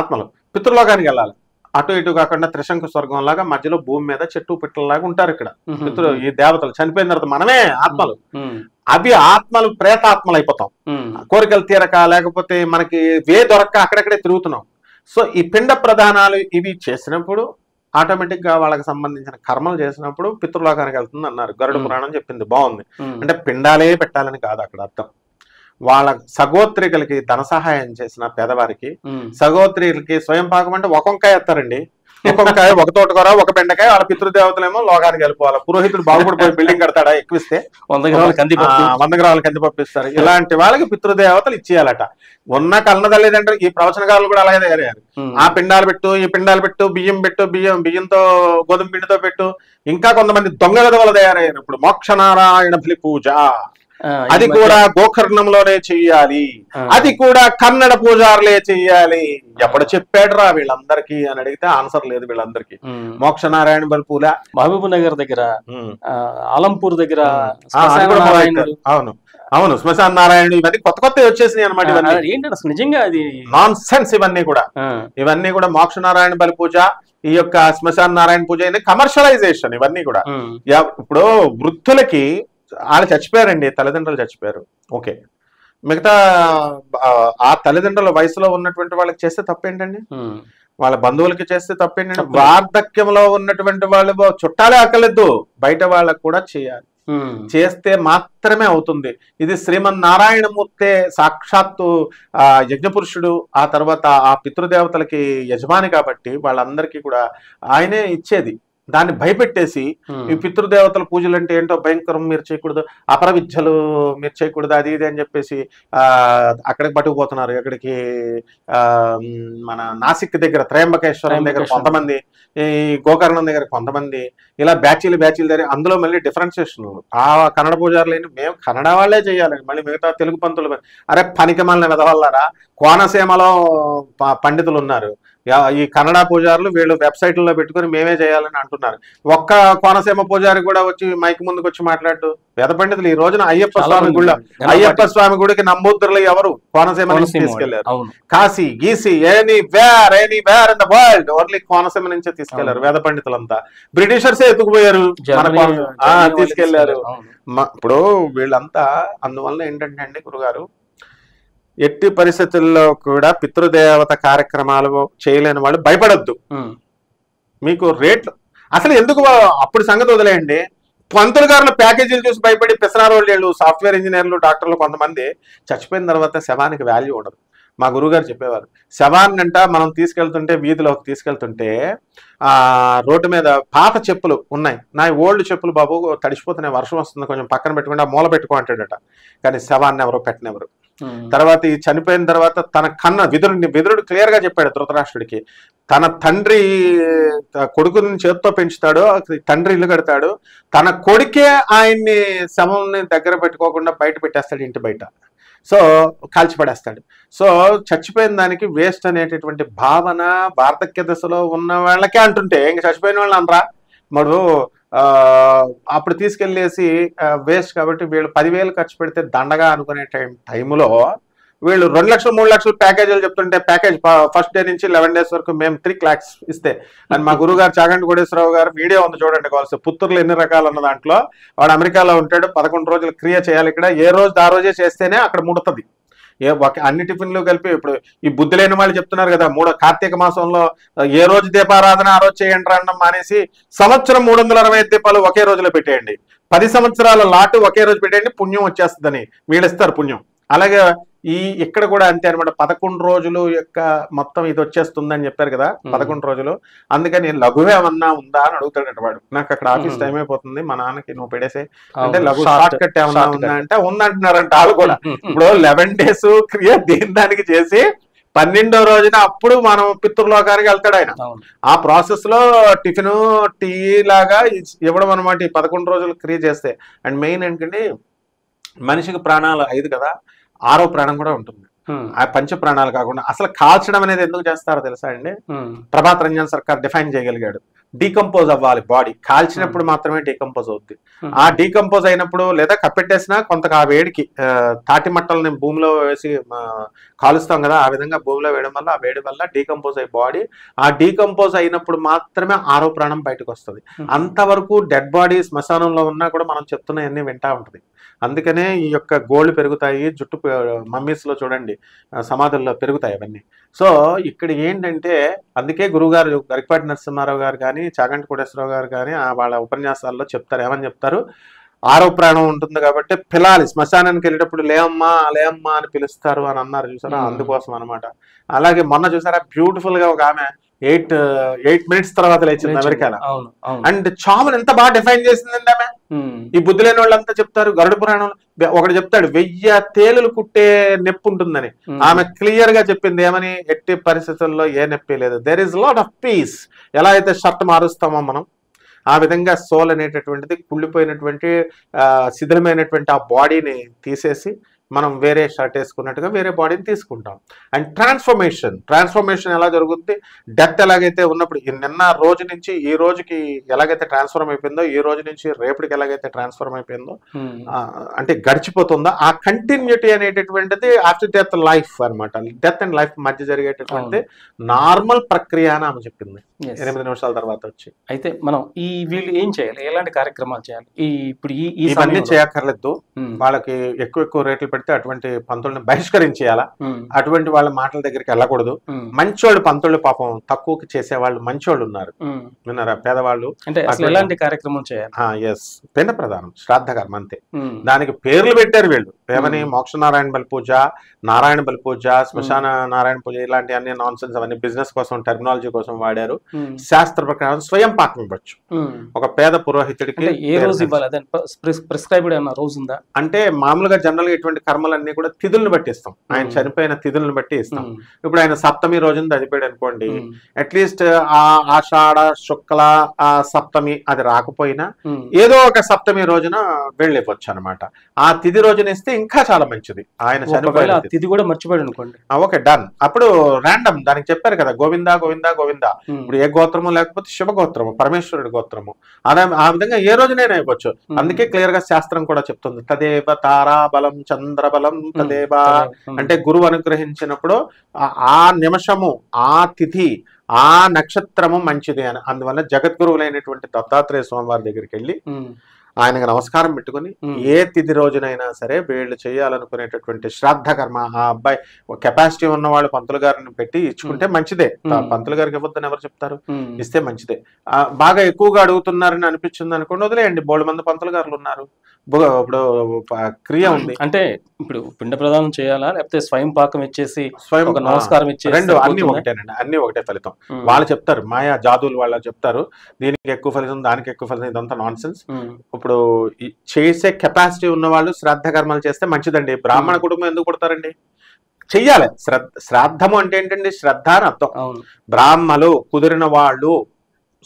ఆత్మలు పితృలోకానికి వెళ్ళాలి, అటు ఇటు కాకుండా త్రిశంకు స్వర్గం లాగా మధ్యలో భూమి మీద చెట్టు పిట్టలలాగా ఉంటారు ఇక్కడ పితృ ఈ దేవతలు. చనిపోయిన తర్వాత మనమే ఆత్మలు, అవి ఆత్మలు ప్రేతాత్మలు అయిపోతాం. కోరికలు తీరక లేకపోతే మనకి వే దొరక్క అక్కడెక్కడే తిరుగుతున్నాం. సో ఈ పిండ ప్రధానాలు ఇవి చేసినప్పుడు ఆటోమేటిక్ గా వాళ్ళకి సంబంధించిన కర్మలు చేసినప్పుడు పితృలోకానికి వెళ్తుంది అన్నారు. గరుడ పురాణం చెప్పింది, బాగుంది. అంటే పిండాలే పెట్టాలని కాదు అక్కడ అర్థం. వాళ్ళ సగోత్రికలకి ధన సహాయం చేసిన పేదవారికి, సగోత్రికలకి స్వయం పాకం అంటే ఒక వంకాయ ఎత్తారండి, ఒక వంకాయ, ఒక తోటకూర, ఒక బెండకాయ, వాళ్ళ పితృదేవతలేమో లోకానికి వెళ్ళిపోవాలి. పురోహితుడు బాగుపడిపోయి బిల్డింగ్ కడతాడా, ఎక్కువిస్తే 100 గ్రాముల కందిపప్పు ఇస్తారు. ఇలాంటి వాళ్ళకి పితృదేవతలు ఇచ్చేయాలట. ఉన్న కన్న తల్లిదండ్రులు ఈ ప్రవచనకారులు కూడా అలాగే తయారయ్యారు. ఆ పిండాలు పెట్టు, ఈ పిండాలు పెట్టు, బియ్యం పెట్టు, బియ్యంతో గోధుమ పిండితో పెట్టు. ఇంకా కొంతమంది దొంగ విధవలు తయారయ్యారు. ఇప్పుడు మోక్షనారాయణ బలి పూజ, అది కూడా గోకర్ణంలోనే చెయ్యాలి, అది కూడా కన్నడ పూజారులే చెయ్యాలి. ఎప్పుడు చెప్పాడురా వీళ్ళందరికీ అని అడిగితే ఆన్సర్ లేదు వీళ్ళందరికీ. మోక్షనారాయణ బలి పూజ మహబూబ్ నగర్ దగ్గర, ఆలంపూర్ దగ్గర, అవును అవును, శ్మశాన నారాయణుడు, ఇవన్నీ కొత్త కొత్త వచ్చేసినాయి అనమాట. ఇవన్నీ ఏంటి అసలు నిజంగా అది నాన్ సెన్స్. ఇవన్నీ కూడా మోక్షనారాయణ బలి పూజ, ఈ యొక్క శ్మశాన నారాయణ పూజ, కమర్షియలైజేషన్ ఇవన్నీ కూడా. ఇప్పుడు వృద్ధులకి వాళ్ళు చచ్చిపోయారండి, తల్లిదండ్రులు చచ్చిపోయారు, ఓకే, మిగతా ఆ తల్లిదండ్రుల వయసులో ఉన్నటువంటి వాళ్ళకి చేస్తే తప్పేంటండి? వాళ్ళ బంధువులకి చేస్తే తప్పేంటండి? వార్ధక్యంలో ఉన్నటువంటి వాళ్ళు చుట్టాలే అక్కర్లేదు, బయట వాళ్ళకు కూడా చేయాలి. చేస్తే మాత్రమే అవుతుంది. ఇది శ్రీమన్నారాయణమూర్తే సాక్షాత్తు యజ్ఞపురుషుడు, ఆ తర్వాత ఆ పితృదేవతలకి యజమాని కాబట్టి వాళ్ళందరికీ కూడా ఆయనే ఇచ్చేది. దాన్ని భయపెట్టేసి ఈ పితృదేవతల పూజలు అంటే ఏంటో భయంకరం, మీరు చేయకూడదు, అపర విద్యలు మీరు చేయకూడదు, అది ఇది అని చెప్పేసి అక్కడికి పట్టుకుపోతున్నారు. ఎక్కడికి మన నాసిక్ దగ్గర త్రయంబకేశ్వరం దగ్గర కొంతమంది, ఈ గోకర్ణం దగ్గర కొంతమంది, ఇలా బ్యాచీలు దగ్గర. అందులో మళ్ళీ డిఫరెన్సియేషన్, ఆ కన్నడ పూజారులేని మేము కన్నడ వాళ్ళే చేయాలని, మళ్ళీ మిగతా తెలుగు పంతులు అరే పనికిమాలిన వెదవల్లారా. కోనసీమలో పండితులు ఉన్నారు, ఈ కన్నడ పూజారులు వీళ్ళు వెబ్సైట్లలో పెట్టుకుని మేమే చేయాలని అంటున్నారు. ఒక్క కోనసీమ పూజారి కూడా వచ్చి మైక్ ముందుకు వచ్చి మాట్లాడుతూ, వేద పండితులు ఈ రోజున అయ్యప్ప స్వామి గుడికి నమ్మూద్రులు ఎవరు కోనసీమ నుంచి తీసుకెళ్లారు. కాశీ గీసి anywhere in the world only Konaseema నుంచే తీసుకెళ్లారు వేద పండితులంతా. బ్రిటిషర్సే ఎత్తుకుపోయారు, తీసుకెళ్లారు. ఇప్పుడు వీళ్ళంతా అందువల్ల ఏంటంటే అండి గురుగారు, ఎట్టి పరిస్థితుల్లో కూడా పితృదేవత కార్యక్రమాలు చేయలేని వాళ్ళు భయపడొద్దు. మీకు రేట్లు అసలు ఎందుకు, అప్పుడు సంగతి వదిలేయండి. పంతులు గారుల ప్యాకేజీలు చూసి భయపడి పిసనారోళ్ళు, సాఫ్ట్వేర్ ఇంజనీర్లు, డాక్టర్లు కొంతమంది చచ్చిపోయిన తర్వాత శవానికి వాల్యూ ఉండదు. మా గురువుగారు చెప్పేవారు, శవాన్ని అంట మనం తీసుకెళ్తుంటే, వీధిలోకి తీసుకెళ్తుంటే రోడ్డు మీద పాత చెప్పులు ఉన్నాయి, నా ఓల్డ్ చెప్పులు బాబు తడిసిపోతున్నాయి, వర్షం వస్తుంది, కొంచెం పక్కన పెట్టుకుంటే ఆ మూల పెట్టుకో అంటాడట. కానీ శవాన్ని ఎవరో పెట్టినెవరు. తర్వాత ఈ చనిపోయిన తర్వాత తన కన్న విదురుడు క్లియర్ గా చెప్పాడు ధృతరాష్ట్రుడికి, తన తండ్రి కొడుకుని చేత్తో పెంచుతాడు, తండ్రి ఇల్లు కడతాడు, తన కొడుకే ఆయన్ని శవంని దగ్గర పెట్టుకోకుండా బయట పెట్టేస్తాడు, ఇంటి బయట. సో కాల్చిపడేస్తాడు. సో చచ్చిపోయిన దానికి వేస్ట్ అనేటటువంటి భావన వార్ధక్య దశలో ఉన్న వాళ్ళకే అంటుంటే ఇంక చచ్చిపోయిన వాళ్ళు అనరా. మరి అప్పుడు తీసుకెళ్ళేసి వేస్ట్ కాబట్టి వీళ్ళు 10,000 ఖర్చు పెడితే దండగా అనుకునే టైంలో వీళ్ళు 2 లక్షలు 3 లక్షలు ప్యాకేజీలు చెప్తుంటే, ప్యాకేజ్ ఫస్ట్ డే నుంచి 11 days వరకు మేము 3 lakhs ఇస్తే, అని మా గురువు గారు చాగంటి కోటేశ్వరరావు గారు వీడియో ఉంది చూడండి కావాల్సి, పుత్తూరులో ఎన్ని రకాలు ఉన్న దాంట్లో. వాడు అమెరికాలో ఉంటాడు, 11 రోజులు క్రియ చేయాలి, ఇక్కడ ఏ రోజు ఆ రోజే చేస్తేనే అక్కడ ముడుతుంది. అన్ని టిఫిన్లు కలిపి. ఇప్పుడు ఈ బుద్ధి లేని వాళ్ళు చెప్తున్నారు కదా, కార్తీక మాసంలో ఏ రోజు దీపారాధన ఆ రోజు చేయండి అనడం మానేసి, సంవత్సరం 365 దీపాలు ఒకే రోజులో పెట్టేయండి, 10 సంవత్సరాల లాటు ఒకే రోజు పెట్టేయండి, పుణ్యం వచ్చేస్తుందని వీళ్ళు ఇస్తారు పుణ్యం. అలాగే ఇక్కడ కూడా అంతే అనమాట, 11 రోజులు యొక్క మొత్తం ఇది వచ్చేస్తుందని చెప్పారు కదా, 11 రోజులు. అందుకని లఘువే ఏమన్నా ఉందా అని అడుగుతాడు వాడు. నాకు అక్కడ ఆఫీస్ టైం అయిపోతుంది, మా నాన్నకి నువ్వు పెడేసే అంటే లఘు షార్ట్ కట్ ఏమన్నా ఉందా అంటే ఉందంటున్నారంట వాళ్ళు కూడా. ఇప్పుడు 11 days క్రియ దేని దానికి చేసి 12వ రోజున అప్పుడు మనం పితృలోకానికి వెళ్తాడు ఆయన. ఆ ప్రాసెస్ లో టిఫిన్ టీ లాగా ఇవ్వడం అనమాట ఈ 11 రోజులు క్రియ చేస్తే. అండ్ మెయిన్ ఏంటంటే మనిషికి ప్రాణాలు 5 కదా, 6వ ప్రాణం కూడా ఉంటుంది. ఆ పంచ ప్రాణాలు కాకుండా అసలు కాల్చడం అనేది ఎందుకు చేస్తారో తెలుసా అండి? ప్రభాత్ రంజన్ సర్కార్ డిఫైన్ చేయగలిగాడు. డీకంపోజ్ అవ్వాలి. బాడీ కాల్చినప్పుడు మాత్రమే డీకంపోజ్ అవుద్ది. ఆ డీకంపోజ్ అయినప్పుడు లేదా కప్పెట్టేసినా కొంత ఆ వేడికి తాటి మట్టలని భూమిలో వేసి కాలుస్తాం కదా, ఆ విధంగా భూమిలో వేయడం వల్ల ఆ వేడి వల్ల డీకంపోజ్ అయ్యి బాడీ ఆ డీకంపోజ్ అయినప్పుడు మాత్రమే ఆరో ప్రాణం బయటకు వస్తుంది. అంతవరకు డెడ్ బాడీ శ్మశానంలో ఉన్నా కూడా మనం చెప్తున్నవన్నీ వింటా ఉంటుంది. అందుకనే ఈ యొక్క గోళ్ళు పెరుగుతాయి, జుట్టు మమ్మీస్ లో చూడండి సమాధుల్లో పెరుగుతాయి అవన్నీ. సో ఇక్కడ ఏంటంటే అందుకే గురువుగారు గరికపాటి నరసింహారావు గారు కానీ చాగంటి కోటేశ్వరరావు గారు కానీ వాళ్ళ ఉపన్యాసాల్లో చెప్తారు, ఏమని చెప్తారు, ఆరో ప్రాణం ఉంటుంది కాబట్టి పిలాలి, శ్మశానానికి వెళ్ళేటప్పుడు లేమ్మా లేమ్మా అని పిలుస్తారు అని అన్నారు చూసారా, అందుకోసం అనమాట. అలాగే మొన్న చూసారా బ్యూటిఫుల్ గా ఒక ఆమె 8 minutes తర్వాత లేచింది అమెరికాలో. అండ్ చావును ఎంత బాగా డిఫైన్ చేసిందండి ఆమె. ఈ బుద్ధి లేని వాళ్ళంతా చెప్తారు గరుడ పురాణం ఒకటి చెప్తాడు 1000 తేలులు కుట్టే నొప్పి ఉంటుందని. ఆమె క్లియర్ గా చెప్పింది ఏమని, ఎట్టి పరిస్థితుల్లో ఏ నొప్పి లేదు, there is lot of peace. ఎలా అయితే షర్ట్ మారుస్తామో మనం ఆ విధంగా సోల్ అనేటటువంటిది కుళ్ళిపోయినటువంటి శిథిలమైనటువంటి ఆ బాడీని తీసేసి మనం వేరే షర్ట్ వేసుకున్నట్టుగా వేరే బాడీని తీసుకుంటాం. అండ్ ట్రాన్స్ఫర్మేషన్ ఎలా జరుగుతుంది, డెత్ ఎలాగైతే ఉన్నప్పుడు నిన్న రోజు నుంచి ఈ రోజుకి ఎలాగైతే ట్రాన్స్ఫర్మ్ అయిపోయిందో, ఈ రోజు నుంచి రేపటికి ఎలాగైతే ట్రాన్స్ఫర్మ్ అయిపోయిందో అంటే గడిచిపోతుందో ఆ కంటిన్యూటీ అనేటటువంటిది ఆఫ్టర్ డెత్ లైఫ్ అనమాట. డెత్ అండ్ లైఫ్ మధ్య జరిగేటటువంటి నార్మల్ ప్రక్రియ అని ఆమె చెప్పింది 8 నిమిషాల తర్వాత వచ్చి. అయితే మనం వీళ్ళు ఏం చేయాలి, ఎలాంటి కార్యక్రమాలు చేయాలి? ఇప్పుడు ఇవన్నీ చేయక్కర్లేదు. వాళ్ళకి ఎక్కువ రేట్లు పెడితే అటువంటి పంతుల్ని బహిష్కరించేయాలా, అటువంటి వాళ్ళ మాటల దగ్గరికి వెళ్ళకూడదు. మంచోళ్ళు పంతుళ్ళు పాపం తక్కువకి చేసే వాళ్ళు మంచోళ్ళు ఉన్నారు, విన్నారా, పేదవాళ్ళు. అంటే ఎలాంటి కార్యక్రమం చేయాలి? ఎస్, పిండ ప్రధానం, శ్రాద్ధ కర్మ అంతే. దానికి పేర్లు పెట్టారు వీళ్ళు, ఏమని మోక్ష నారాయణ బలి పూజ, నారాయణ బలి పూజ, శ్మశాన నారాయణ పూజ, ఇలాంటి అన్ని నాన్ సెన్స్ అవన్నీ బిజినెస్ కోసం టెర్మినాలజీ కోసం వాడారు. శాస్త్ర ప్రకారం స్వయం పాకం ఇవ్వచ్చు ఒక పేద పురోహితుడికి. ఏ రోజు ఇవ్వాలి, ప్రిస్క్రైబ్డ్ అన్న రోజు ఉందా? అంటే మామూలుగా జనరల్ గా ఇటువంటి కర్మలన్నీ కూడా తిథులను బట్టి ఇస్తాం, ఆయన చనిపోయిన తిథులను బట్టి ఇస్తాం. ఇప్పుడు ఆయన సప్తమి రోజున చనిపోయాడు అనుకోండి, అట్లీస్ట్ ఆ ఆషాఢ శుక్ల ఆ సప్తమి అది రాకపోయినా ఏదో ఒక సప్తమి రోజున వెళ్ళిపోవచ్చు అనమాట. ఆ తిథి రోజున ఇస్తే ఇంకా చాలా మంచిది. ఆయన చనిపోయిన తిథి కూడా మర్చిపోయాడు అనుకోండి, ఓకే డన్. అప్పుడు ర్యాండమ్ దానికి చెప్పారు కదా, గోవిందా గోవిందా గోవిందా. ఇప్పుడు ఏ గోత్రము లేకపోతే శివగోత్రము, పరమేశ్వరుడి గోత్రము, అదే ఆ విధంగా ఏ రోజునైనా అయిపోవచ్చు. అందుకే క్లియర్ గా శాస్త్రం కూడా చెప్తుంది, తదేవ తారా బలం చంద్రబలం తదేవ. అంటే గురువు అనుగ్రహించినప్పుడు ఆ నిమిషము, ఆ తిథి, ఆ నక్షత్రము మంచిది అని. అందువల్ల జగద్గురువులైనటువంటి దత్తాత్రేయ స్వామి వారి దగ్గరికి వెళ్ళి ఆయనకు నమస్కారం పెట్టుకుని ఏ తిథి రోజునైనా సరే వీళ్ళు చేయాలనుకునేటటువంటి శ్రాద్ధ కర్మ, ఆ అబ్బాయి కెపాసిటీ ఉన్న వాళ్ళు పంతులు గారిని పెట్టి ఇచ్చుకుంటే మంచిదే. పంతులు గారికి ఇవ్వద్దని ఎవరు చెప్తారు, ఇస్తే మంచిదే. బాగా ఎక్కువగా అడుగుతున్నారని అనిపించింది అనుకోండి, వదిలేయండి, 3 మంది పంతులు గారులు ఉన్నారు. ఇప్పుడు క్రియ ఉంది అంటే ఇప్పుడు పిండ ప్రదానం చేయాలా, లేకపోతే స్వయం పాకం ఇచ్చేసి స్వయం నమస్కారం ఇచ్చేసి? రెండు అన్ని ఒకటేనండి, అన్ని ఒకటే ఫలితం. వాళ్ళు చెప్తారు, మాయా జాదువులు వాళ్ళు చెప్తారు దీనికి ఎక్కువ ఫలితం దానికి ఎక్కువ ఫలితం, ఇదంతా నాన్ సెన్స్. ఇప్పుడు చేసే కెపాసిటీ ఉన్న వాళ్ళు శ్రాద్ధ కర్మలు చేస్తే మంచిదండి. బ్రాహ్మణ కుటుంబం ఎందుకు పుడతారండి? చెయ్యాలి. శ్రాద్ధము అంటే ఏంటండి, శ్రద్ధ అని అర్థం. బ్రాహ్మలు కుదిరిన వాళ్ళు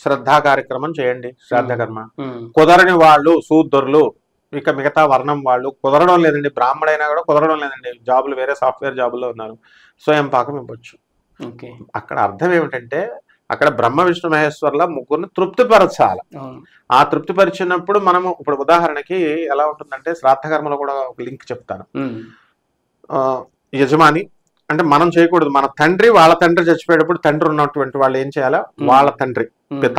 శ్రద్ధా కార్యక్రమం చేయండి, శ్రాద్ధ కర్మ. కుదరని వాళ్ళు శూద్రులు, ఇక మిగతా వర్ణం వాళ్ళు కుదరడం లేదండి, బ్రాహ్మడైనా కూడా కుదరడం లేదండి, జాబులు వేరే సాఫ్ట్వేర్ జాబుల్లో ఉన్నారు, స్వయం పాకం ఇవ్వచ్చు. అక్కడ అర్థం ఏమిటంటే అక్కడ బ్రహ్మ విష్ణు మహేశ్వర్ల ముగ్గురిని తృప్తిపరచాలి. ఆ తృప్తిపరిచినప్పుడు మనము ఇప్పుడు ఉదాహరణకి ఎలా ఉంటుందంటే శ్రాద్ధకర్మలో కూడా ఒక లింక్ చెప్తాను. యజమాని అంటే మనం చేయకూడదు, మన తండ్రి వాళ్ళ తండ్రి చచ్చిపోయేటప్పుడు తండ్రి ఉన్నటువంటి వాళ్ళు ఏం చేయాలా, వాళ్ళ తండ్రి పిత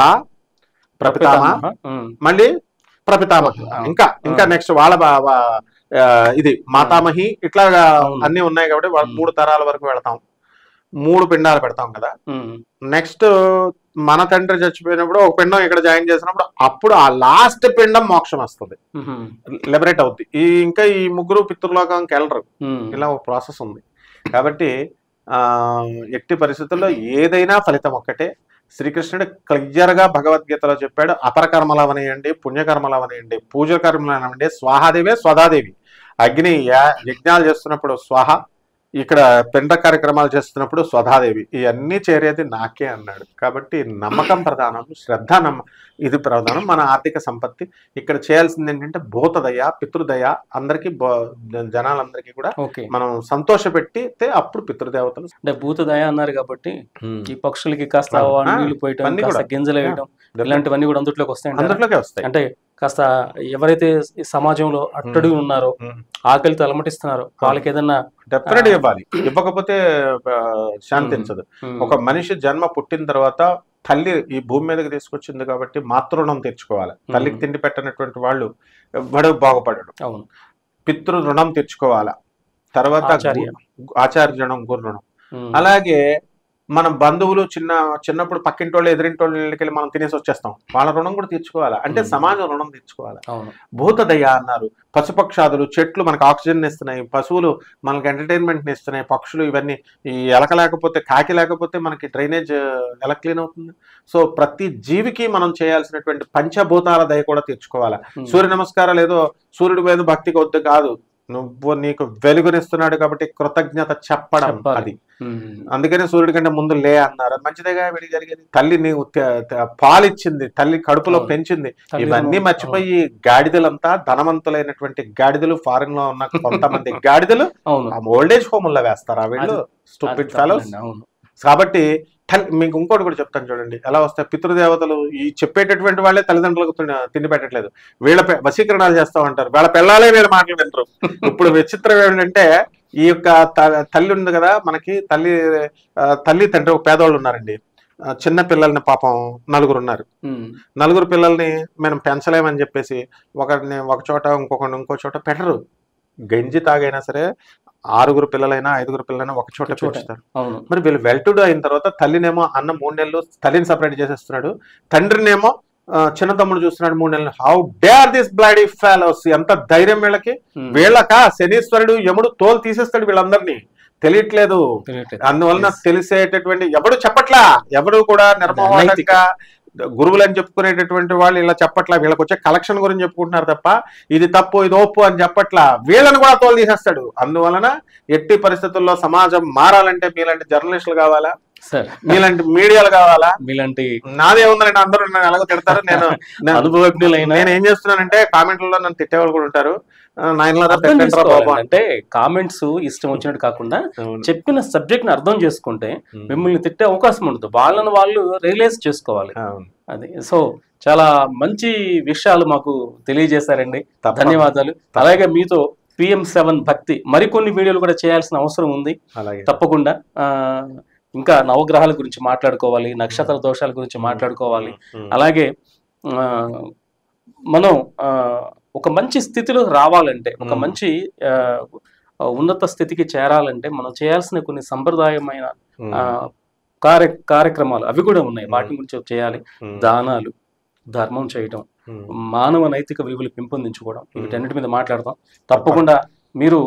ప్రపితామ మళ్ళీ ప్రపితామహ, ఇంకా నెక్స్ట్ వాళ్ళ ఇది మాతామహి, ఇట్లాగా అన్ని ఉన్నాయి కాబట్టి 3 తరాల వరకు వెళతాం, 3 పిండాలు పెడతాం కదా. నెక్స్ట్ మన తండ్రి చచ్చిపోయినప్పుడు ఒక పిండం ఇక్కడ జాయిన్ చేసినప్పుడు అప్పుడు ఆ లాస్ట్ పిండం మోక్షం వస్తుంది, లిబరేట్ అవుద్ది. ఇంకా ఈ ముగ్గురు పితృలోకానికి వెళ్ళరు, ఇలా ఒక ప్రాసెస్ ఉంది. కాబట్టి ఎట్టి పరిస్థితుల్లో ఏదైనా ఫలితం ఒక్కటే. శ్రీకృష్ణుడు క్లియర్గా భగవద్గీతలో చెప్పాడు, అపరకర్మలు అవనియండి, పుణ్యకర్మలు అవనియండి, పూజ కర్మలు అవనివ్వండి, స్వాహాదేవే స్వదాదేవి. అగ్ని యజ్ఞాలు చేస్తున్నప్పుడు స్వాహ, ఇక్కడ పిండ కార్యక్రమాలు చేస్తున్నప్పుడు స్వధాదేవి ఇవన్నీ చేరేది నాకే అన్నాడు. కాబట్టి నమ్మకం ప్రధానం, శ్రద్ధ ఇది ప్రధానం. మన ఆర్థిక సంపత్తి ఇక్కడ చేయాల్సింది ఏంటంటే భూతదయ, పితృదయ అందరికీ జనాలందరికీ కూడా మనం సంతోష పెట్టితే అప్పుడు పితృదేవతలు. అంటే భూతదయ అన్నారు కాబట్టి ఈ పక్షులకి కాస్త నీళ్లు పోయటం, కాస్త గింజలు వేయటం ఇలాంటివన్నీ కూడా అందులోకి వస్తాయి. అందులోకే వస్తాయి. అంటే కాస్త ఎవరైతే ఈ సమాజంలో అట్టడుగు ఉన్నారో, ఆకలితో అలమటిస్తున్నారో వాళ్ళకి ఏదన్నా డెఫినెట్ ఇవ్వాలి. ఇవ్వకపోతే శాంతించదు. ఒక మనిషి జన్మ పుట్టిన తర్వాత తల్లి ఈ భూమి మీదకి తీసుకొచ్చింది కాబట్టి మాతృ రుణం తీర్చుకోవాలి. తల్లికి తిండి పెట్టినటువంటి వాళ్ళు ఎవ్వడు బాగుపడడు. అవును. పితృ రుణం తీర్చుకోవాలా. తర్వాత ఆచార్య రుణం, గురు రుణం. అలాగే మన బంధువులు చిన్నప్పుడు పక్కింటి వాళ్ళు ఎదిరింటోళ్ళ వెళ్ళి మనం తినేసి వచ్చేస్తాం, వాళ్ళ రుణం కూడా తీర్చుకోవాలా. అంటే సమాజం రుణం తీర్చుకోవాలి. భూతదయ అన్నారు. పశుపక్షాదులు, చెట్లు మనకు ఆక్సిజన్ ఇస్తున్నాయి, పశువులు మనకి ఎంటర్టైన్మెంట్ ఇస్తున్నాయి, పక్షులు ఇవన్నీ. ఈ ఎలక లేకపోతే, కాకి లేకపోతే మనకి డ్రైనేజ్ ఎలా క్లీన్ అవుతుంది? సో ప్రతి జీవికి మనం చేయాల్సినటువంటి పంచభూతాల దయ కూడా తీర్చుకోవాలా. సూర్య నమస్కారాలు ఏదో సూర్యుడి మీద భక్తికి వద్దు కాదు, నువ్వు నీకు వెలుగునిస్తున్నాడు కాబట్టి కృతజ్ఞత చెప్పడం అది. అందుకనే సూర్యుడి కంటే ముందు లే అన్నారు. మంచిదేగా వీడికి జరిగేది. తల్లి నీవు పాలిచ్చింది, తల్లి కడుపులో పెంచింది. ఇవన్నీ మర్చిపోయి గాడిదలంతా ధనవంతులైనటువంటి గాడిదలు, ఫారిన్ లో ఉన్న కొంతమంది గాడిదలు ఓల్డేజ్ హోముల్లో వేస్తారా వీళ్ళు? Stupid fellows. కాబట్టి మీకు ఇంకోటి కూడా చెప్తాను చూడండి ఎలా వస్తాయి. పితృదేవతలు ఈ చెప్పేటటువంటి వాళ్ళే తల్లిదండ్రులకు తిండి పెట్టట్లేదు, వీళ్ళ వశీకరణాలు చేస్తా ఉంటారు. వీళ్ళ పిల్లలే వీళ్ళ మాటలు వింటారు. ఇప్పుడు విచిత్రం ఏంటంటే ఈ యొక్క తల్లి ఉంది కదా మనకి, తల్లి తండ్రి ఒక పేదవాళ్ళు ఉన్నారండి. చిన్న పిల్లల్ని పాపం నలుగురు ఉన్నారు. నలుగురు పిల్లల్ని మనం పెంచలేమని చెప్పేసి ఒకరిని ఒక చోట ఇంకొకరిని ఇంకో చోట పెట్టరు. గంజి తాగైనా సరే 6 పిల్లలైనా 5 పిల్లలైనా ఒక చోట పెంచుతారు. మరి వీళ్ళు వెల్ టు డూ అయిన తర్వాత తల్లినేమో అన్న 3 నెలలు తల్లిని సపరేట్ చేసేస్తున్నాడు, తండ్రినేమో చిన్న తమ్ముడు చూస్తున్నాడు 3 నెలలు. How dare this bloody fellows! ఎంత ధైర్యం వీళ్ళకి! వీళ్ళక శనీశ్వరుడు యముడు తోలు తీసేస్తాడు వీళ్ళందరినీ. తెలియట్లేదు. అందువలన తెలిసేటటువంటి ఎవడు చెప్పట్లా, ఎవడు కూడా నిర్మోహంగా గురువులు అని చెప్పుకునేటటువంటి వాళ్ళు ఇలా చెప్పట్లా. వీళ్ళకి వచ్చే కలెక్షన్ గురించి చెప్పుకుంటున్నారు తప్ప ఇది తప్పు ఇది ఒప్పు అని చెప్పట్లా. వీళ్ళని కూడా తోలు తీసేస్తాడు. అందువలన ఎట్టి పరిస్థితుల్లో సమాజం మారాలంటే మీలాంటి జర్నలిస్టులు కావాలా, మీలాంటి మీడియాలు కావాలా, మీలాంటి నాదే ఉందంటే అందరూ నన్ను ఎలాగో తిడతారు. నేను ఏం చేస్తున్నానంటే కామెంట్లలో నన్ను తిట్టేవాళ్ళు కూడా ఉంటారు. అంటే కామెంట్స్ ఇష్టం వచ్చినట్టు కాకుండా చెప్పిన సబ్జెక్ట్ ని అర్థం చేసుకుంటే మిమ్మల్ని తిట్టే అవకాశం ఉండదు. వాళ్ళని వాళ్ళు రియలైజ్ చేసుకోవాలి. అది. సో చాలా మంచి విషయాలు మాకు తెలియజేశారండి, ధన్యవాదాలు. అలాగే మీతో PM7 భక్తి మరికొన్ని వీడియోలు కూడా చేయాల్సిన అవసరం ఉంది. తప్పకుండా ఇంకా నవగ్రహాల గురించి మాట్లాడుకోవాలి, నక్షత్ర దోషాల గురించి మాట్లాడుకోవాలి. అలాగే మనం ఒక మంచి స్థితిలో రావాలంటే, ఒక మంచి ఉన్నత స్థితికి చేరాలంటే మనం చేయాల్సిన కొన్ని సంప్రదాయమైన కార్యక్రమాలు అవి కూడా ఉన్నాయి. వాటి గురించి చేయాలి. దానాలు, ధర్మం చేయటం, మానవ నైతిక విలువలు పెంపొందించుకోవడం, వీటన్నిటి మీద మాట్లాడతాం. తప్పకుండా మీరు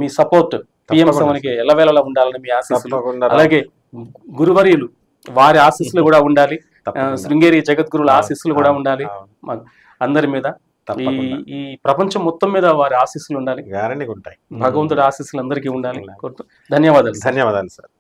మీ సపోర్ట్ PM7కి ఎల్లవేళలా ఉండాలని మీ ఆశీస్సులు, అలాగే గురువర్యులు వారి ఆశీస్సులు కూడా ఉండాలి, శృంగేరి జగద్గురుల ఆశీస్సులు కూడా ఉండాలి అందరి మీద. ఈ ప్రపంచం మొత్తం మీద వారి ఆశీస్సులు ఉండాలి, గ్యారెంటీ ఉంటాయి. భగవంతుడి ఆశీస్సులు అందరికీ ఉండాలి. ధన్యవాదాలు. ధన్యవాదాలు సార్.